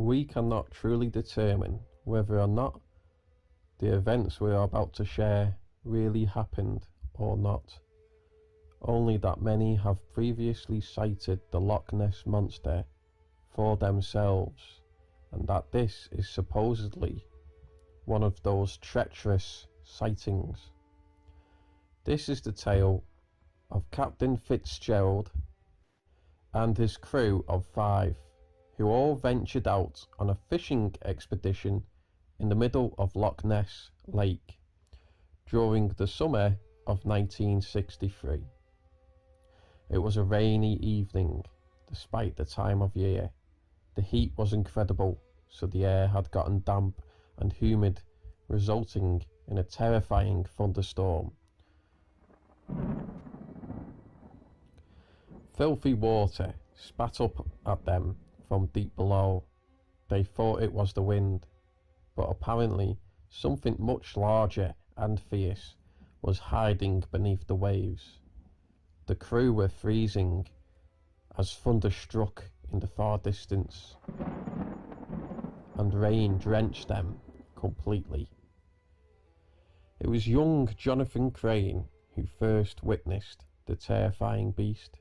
We cannot truly determine whether or not the events we are about to share really happened or not. Only that many have previously sighted the Loch Ness monster for themselves, and that this is supposedly one of those treacherous sightings. This is the tale of Captain Fitzgerald and his crew of 5, who all ventured out on a fishing expedition in the middle of Loch Ness Lake during the summer of 1963. It was a rainy evening, despite the time of year. The heat was incredible, so the air had gotten damp and humid, resulting in a terrifying thunderstorm. Filthy water spat up at them from deep below. They thought it was the wind, but apparently something much larger and fierce was hiding beneath the waves. The crew were freezing as thunder struck in the far distance, and rain drenched them completely. It was young Jonathan Crane who first witnessed the terrifying beast.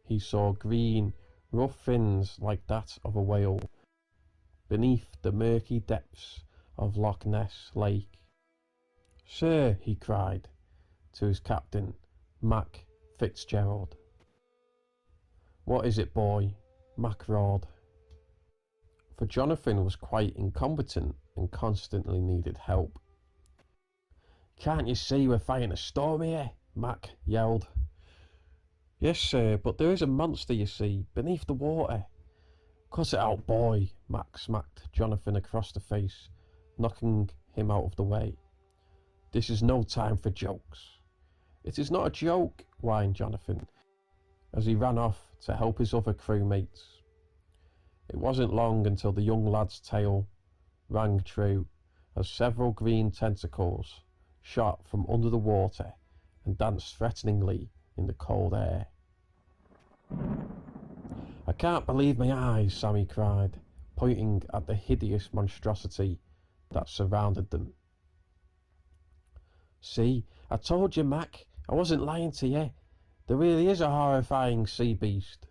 He saw green, rough fins like that of a whale beneath the murky depths of Loch Ness Lake. "Sir," he cried to his captain, Mac Fitzgerald. "What is it, boy?" Mac roared. For Jonathan was quite incompetent and constantly needed help. "Can't you see we're fighting a storm here?" Mac yelled. "Yes, sir, but there is a monster, you see, beneath the water." "Cut it out, boy," Mac smacked Jonathan across the face, knocking him out of the way. "This is no time for jokes." "It is not a joke," whined Jonathan, as he ran off to help his other crewmates. It wasn't long until the young lad's tale rang true, as several green tentacles shot from under the water and danced threateningly in the cold air. "I can't believe my eyes," Sammy cried, pointing at the hideous monstrosity that surrounded them. "See, I told you, Mac, I wasn't lying to you. There really is a horrifying sea beast,"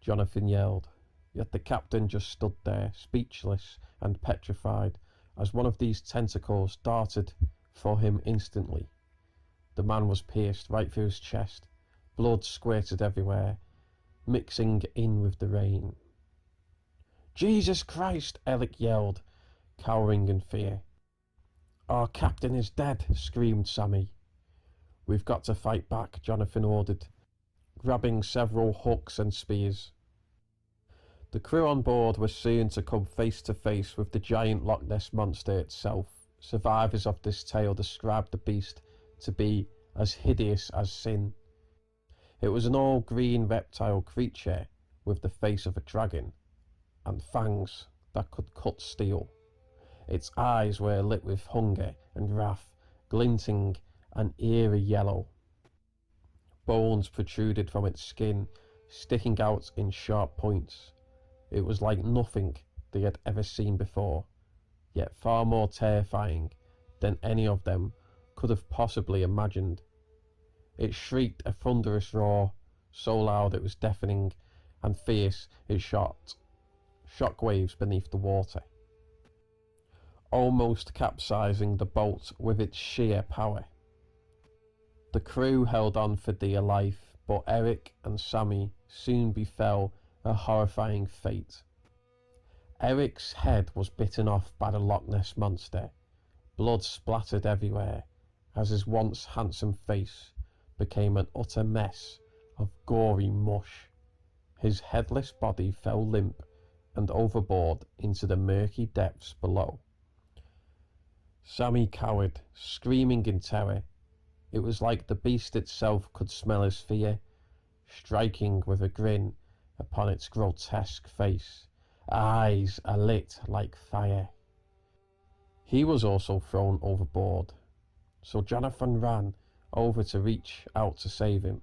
Jonathan yelled, yet the captain just stood there, speechless and petrified, as one of these tentacles darted for him instantly. The man was pierced right through his chest. Blood squirted everywhere, mixing in with the rain. "Jesus Christ!" Alec yelled, cowering in fear. "Our captain is dead!" screamed Sammy. "We've got to fight back," Jonathan ordered, grabbing several hooks and spears. The crew on board were soon to come face to face with the giant Loch Ness monster itself. Survivors of this tale described the beast to be as hideous as sin. It was an all-green reptile creature with the face of a dragon and fangs that could cut steel. Its eyes were lit with hunger and wrath, glinting an eerie yellow. Bones protruded from its skin, sticking out in sharp points. It was like nothing they had ever seen before, yet far more terrifying than any of them could have possibly imagined. It shrieked a thunderous roar, so loud it was deafening, and fierce it shot shockwaves beneath the water, almost capsizing the boat with its sheer power. The crew held on for dear life, but Eric and Sammy soon befell a horrifying fate. Eric's head was bitten off by the Loch Ness monster. Blood splattered everywhere as his once handsome face became an utter mess of gory mush. His headless body fell limp and overboard into the murky depths below. Sammy cowered, screaming in terror. It was like the beast itself could smell his fear, striking with a grin upon its grotesque face, eyes alit like fire. He was also thrown overboard, so Jonathan ran over to reach out to save him,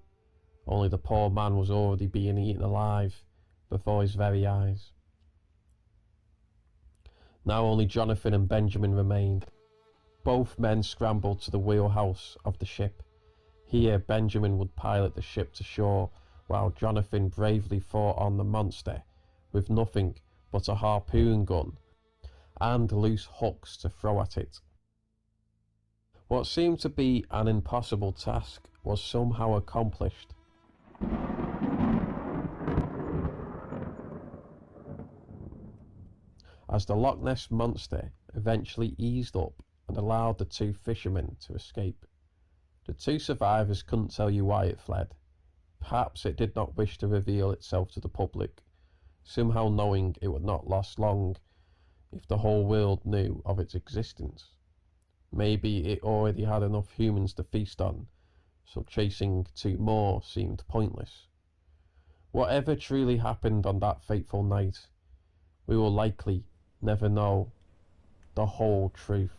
only the poor man was already being eaten alive before his very eyes. Now only Jonathan and Benjamin remained. Both men scrambled to the wheelhouse of the ship. Here Benjamin would pilot the ship to shore, while Jonathan bravely fought on the monster with nothing but a harpoon gun and loose hooks to throw at it. What seemed to be an impossible task was somehow accomplished. As the Loch Ness monster eventually eased up and allowed the two fishermen to escape. The two survivors couldn't tell you why it fled. Perhaps it did not wish to reveal itself to the public, somehow knowing it would not last long if the whole world knew of its existence. Maybe it already had enough humans to feast on, so chasing two more seemed pointless. Whatever truly happened on that fateful night, we will likely never know the whole truth.